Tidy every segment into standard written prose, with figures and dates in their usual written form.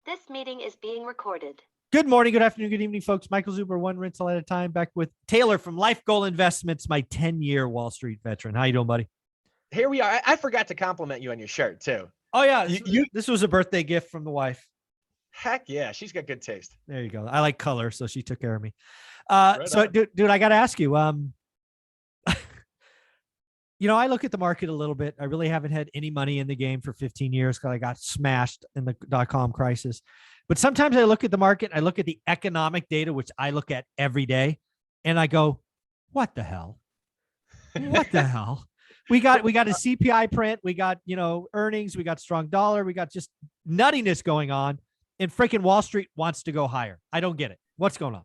This meeting is being recorded. Good morning, good afternoon, good evening, folks. Michael Zuber, one rental at a time, back with Taylor from Life Goal Investments, my 10-year Wall Street veteran. How you doing, buddy? Here we are. I forgot to compliment you on your shirt, too. Oh, yeah. This was a birthday gift from the wife. Heck yeah. She's got good taste. There you go. I like color, so she took care of me. Right so, on. dude, I got to ask you, I look at the market a little bit. I really haven't had any money in the game for 15 years because I got smashed in the .com crisis. But sometimes I look at the market, I look at the economic data, which I look at every day, and I go, what the hell? What the hell? We got a CPI print, we got, earnings, we got strong dollar, we got just nuttiness going on, and freaking Wall Street wants to go higher. I don't get it. What's going on?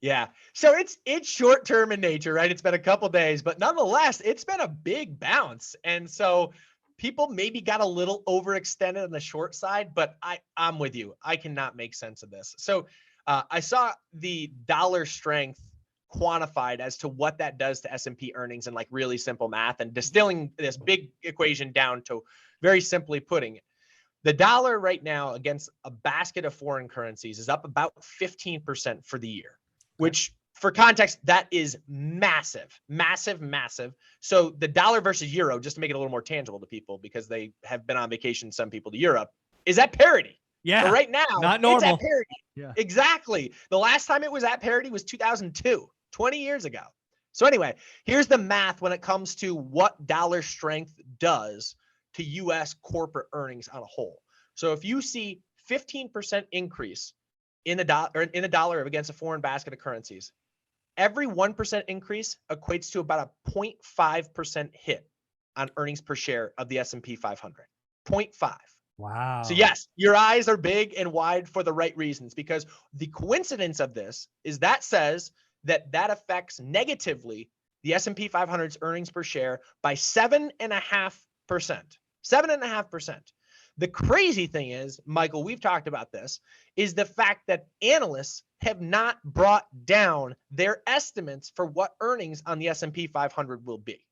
Yeah. So it's short term in nature, right? It's been a couple days, but nonetheless, it's been a big bounce. And so people maybe got a little overextended on the short side, but I'm with you. I cannot make sense of this. So I saw the dollar strength quantified as to what that does to S&P earnings in like really simple math, and distilling this big equation down to very simply putting it. The dollar right now against a basket of foreign currencies is up about 15% for the year, which for context, that is massive, massive, massive. So the dollar versus euro, just to make it a little more tangible to people, because they have been on vacation, some people to Europe, is at parity. Yeah. So right now, not normal. It's at parity. Yeah. Exactly. The last time it was at parity was 2002, 20 years ago. So anyway, here's the math when it comes to what dollar strength does to U.S. corporate earnings on a whole. So if you see 15% increase in the dollar against a foreign basket of currencies, every 1% increase equates to about a 0.5% hit on earnings per share of the S&P 500. 0.5. Wow. So yes, your eyes are big and wide for the right reasons, because the coincidence of this is that says that affects negatively the S&P 500's earnings per share by 7.5%. 7.5%. The crazy thing is, Michael, we've talked about this, is the fact that analysts have not brought down their estimates for what earnings on the S&P 500 will be.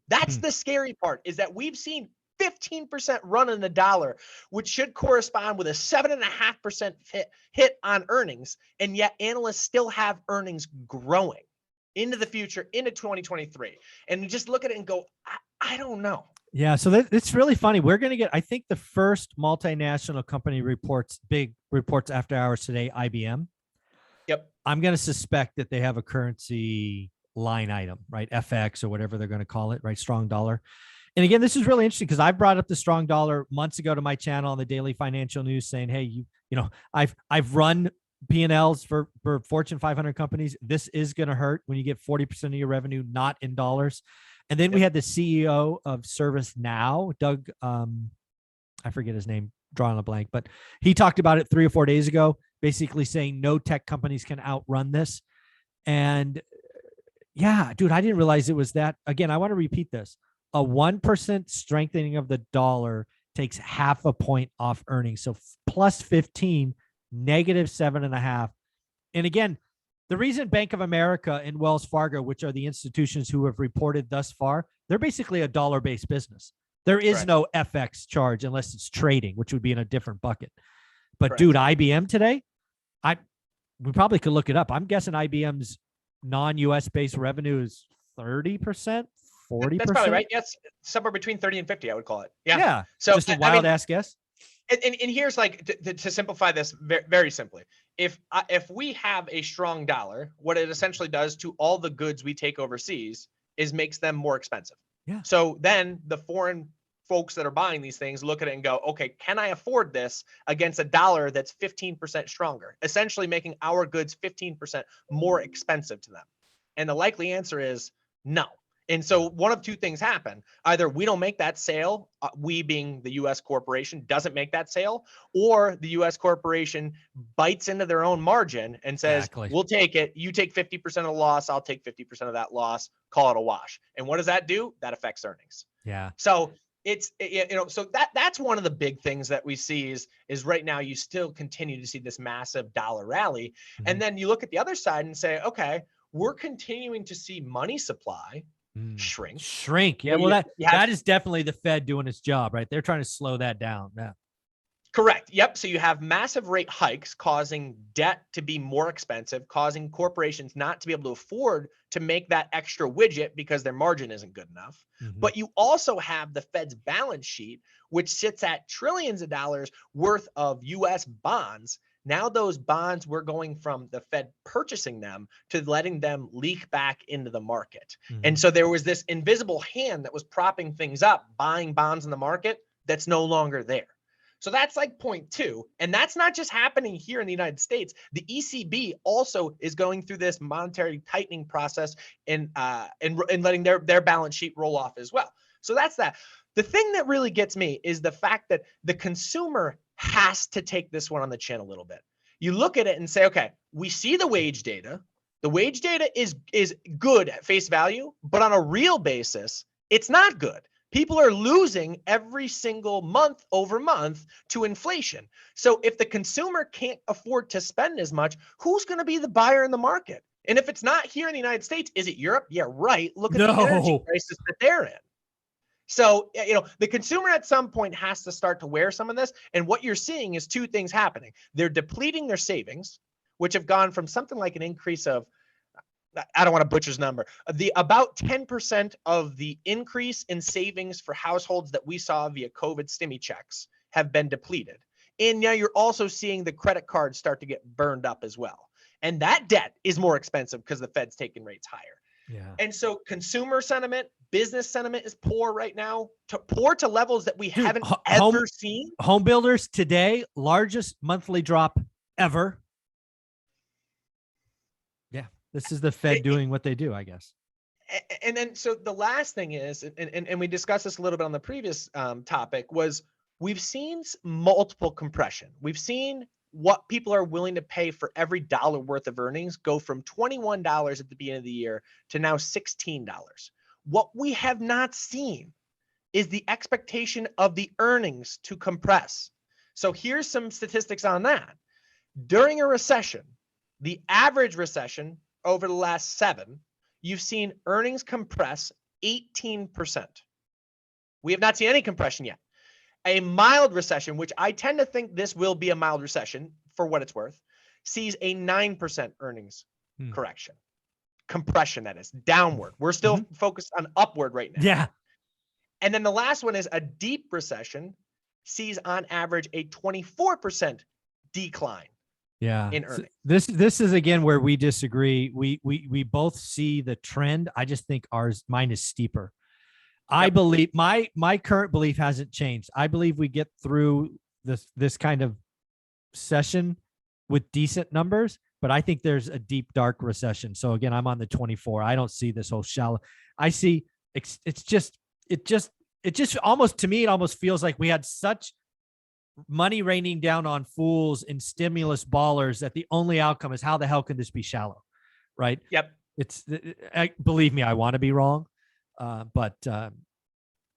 That's the scary part, is that we've seen 15% run in the dollar, which should correspond with a 7.5% hit on earnings. And yet analysts still have earnings growing into the future, into 2023. And you just look at it and go, I don't know. Yeah, so it's really funny. We're going to get, I think, the first multinational company big reports after hours today, IBM. Yep. I'm going to suspect that they have a currency line item, right? FX or whatever they're going to call it, right? Strong dollar. And again, this is really interesting because I brought up the strong dollar months ago to my channel on the Daily Financial News, saying, hey, I've run P&Ls for Fortune 500 companies. This is going to hurt when you get 40% of your revenue not in dollars. And then we had the CEO of ServiceNow, Doug, I forget his name, drawing a blank, but he talked about it 3 or 4 days ago, basically saying no tech companies can outrun this. And yeah, dude, I didn't realize it was that. Again, I want to repeat this. A 1% strengthening of the dollar takes half a point off earnings. So plus 15, negative 7.5. And again, the reason Bank of America and Wells Fargo, which are the institutions who have reported thus far, they're basically a dollar-based business. There is Correct. no FX charge unless it's trading, which would be in a different bucket. But Correct. dude, IBM today, we probably could look it up. I'm guessing IBM's non-US based revenue is 30%, 40%. That's probably right. Yes, somewhere between 30 and 50, I would call it. Yeah. Yeah. So just a wild ass guess. And here's like to simplify this very, very simply. If we have a strong dollar, what it essentially does to all the goods we take overseas is makes them more expensive. Yeah. So then the foreign folks that are buying these things look at it and go, okay, can I afford this against a dollar that's 15% stronger, essentially making our goods 15% more expensive to them? And the likely answer is no. And so one of two things happen. Either we don't make that sale, we being the U.S. corporation doesn't make that sale, or the U.S. corporation bites into their own margin and says, Exactly. We'll take it. You take 50% of the loss. I'll take 50% of that loss. Call it a wash. And what does that do? That affects earnings. Yeah. So so that's one of the big things that we see is right now you still continue to see this massive dollar rally. Mhm. And then you look at the other side and say, okay, we're continuing to see money supply shrink. Yeah. Well, that is definitely the Fed doing its job, right? They're trying to slow that down. Yeah. Correct. Yep. So you have massive rate hikes causing debt to be more expensive, causing corporations not to be able to afford to make that extra widget because their margin isn't good enough. Mhm. But you also have the Fed's balance sheet, which sits at trillions of dollars worth of US bonds. Now those bonds, we're going from the Fed purchasing them to letting them leak back into the market. Mhm. And so there was this invisible hand that was propping things up, buying bonds in the market that's no longer there. So that's like point two. And that's not just happening here in the United States. The ECB also is going through this monetary tightening process and letting their balance sheet roll off as well. So that's that. The thing that really gets me is the fact that the consumer has to take this one on the chin a little bit. You look at it and say, okay, we see the wage data. The wage data is good at face value, but on a real basis, it's not good. People are losing every single month over month to inflation. So if the consumer can't afford to spend as much, who's going to be the buyer in the market? And if it's not here in the United States, is it Europe? Yeah, right. Look at the energy crisis that they're in. So, the consumer at some point has to start to wear some of this. And what you're seeing is two things happening. They're depleting their savings, which have gone from something like an increase of, I don't want to butcher's number, about 10% of the increase in savings for households that we saw via COVID stimmy checks have been depleted. And now you're also seeing the credit cards start to get burned up as well. And that debt is more expensive because the Fed's taking rates higher. Yeah. And so consumer sentiment, business sentiment is poor right now, poor to levels that we haven't ever seen. Home builders today, largest monthly drop ever. Yeah. This is the Fed doing what they do, I guess. And then, so the last thing is, and we discussed this a little bit on the previous topic, was we've seen multiple compression. We've seen what people are willing to pay for every dollar worth of earnings go from $21 at the beginning of the year to now $16. What we have not seen is the expectation of the earnings to compress. So here's some statistics on that. During a recession, the average recession over the last 7, you've seen earnings compress 18%. We have not seen any compression yet. A mild recession, which I tend to think this will be a mild recession for what it's worth, sees a 9% earnings correction. Compression, that is, downward. We're still focused on upward right now. Yeah. And then the last one is a deep recession sees on average a 24% decline. Yeah. In earnings. So this is again where we disagree. We both see the trend. I just think mine is steeper. I believe my current belief hasn't changed. I believe we get through this kind of session with decent numbers, but I think there's a deep dark recession. So again, I'm on the 24. I don't see this whole shallow. I see it just almost, to me, it almost feels like we had such money raining down on fools and stimulus ballers that the only outcome is how the hell can this be shallow, right? Yep. Believe me, I want to be wrong, but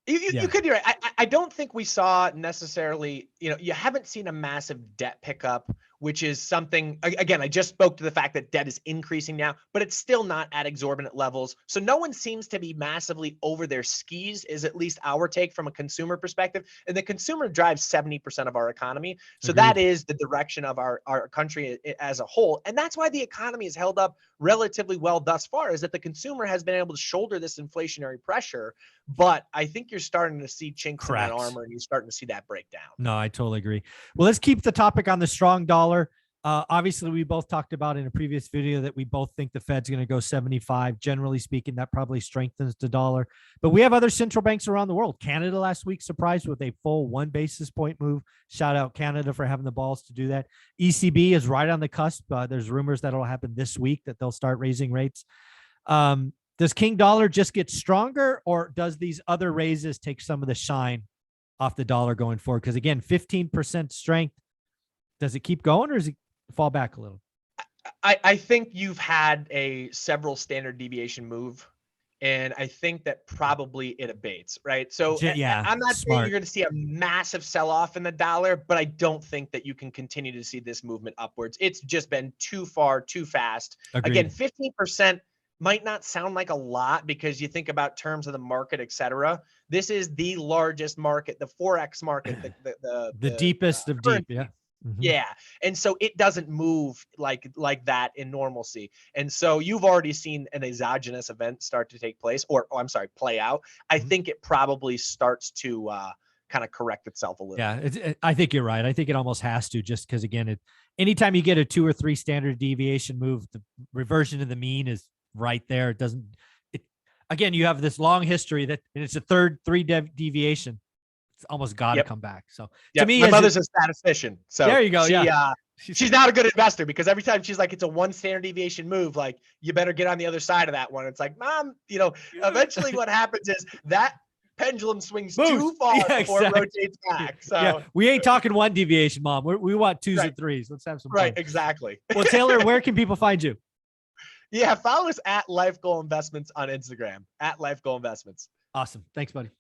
you could be right. I don't think we saw necessarily, you haven't seen a massive debt pickup, which is something, again, I just spoke to the fact that debt is increasing now, but it's still not at exorbitant levels. So no one seems to be massively over their skis, is at least our take from a consumer perspective. And the consumer drives 70% of our economy. So Agreed. That is the direction of our country as a whole. And that's why the economy has held up relatively well thus far, is that the consumer has been able to shoulder this inflationary pressure. But I think you're starting to see chinks in that armor, and you're starting to see that break down. No, I totally agree. Well, let's keep the topic on the strong dollar. Obviously, we both talked about in a previous video that we both think the Fed's going to go 75. Generally speaking, that probably strengthens the dollar. But we have other central banks around the world. Canada last week surprised with a full 1 basis point move. Shout out Canada for having the balls to do that. ECB is right on the cusp. There's rumors that it'll happen this week, that they'll start raising rates. Does King Dollar just get stronger, or does these other raises take some of the shine off the dollar going forward? Because again, 15% strength. Does it keep going, or does it fall back a little? I think you've had a several standard deviation move, and I think that probably it abates, right? So yeah, I'm not smart. saying you're going to see a massive sell-off in the dollar, but I don't think that you can continue to see this movement upwards. It's just been too far, too fast. Agreed. Again, 15% might not sound like a lot because you think about terms of the market, et cetera. This is the largest market, the Forex market, The deepest of deep. currency. Yeah. Mhm. Yeah. And so it doesn't move like that in normalcy. And so you've already seen an exogenous event start to take place, or I'm sorry, play out. I Mhm. think it probably starts to kind of correct itself a little. Yeah, I think you're right. I think it almost has to, just because again, anytime you get a 2 or 3 standard deviation move, the reversion to the mean is right there. It doesn't. Again, you have this long history that, and it's a third 3 deviation. It's almost got to Yep. come back. So Yeah, to me, my mother's a statistician, so there you go. She, Yeah, she's not a good investor because every time she's like, it's a 1 standard deviation move, like you better get on the other side of that one. It's like, Mom, eventually what happens is that pendulum swings too far before it rotates back. So yeah, we ain't talking 1 deviation, Mom. We want 2s and 3s. Let's have some fun. Right, exactly. Well, Taylor, where can people find you? Yeah, follow us at Life Goal Investments on Instagram, at Life Goal Investments. Awesome. Thanks, buddy.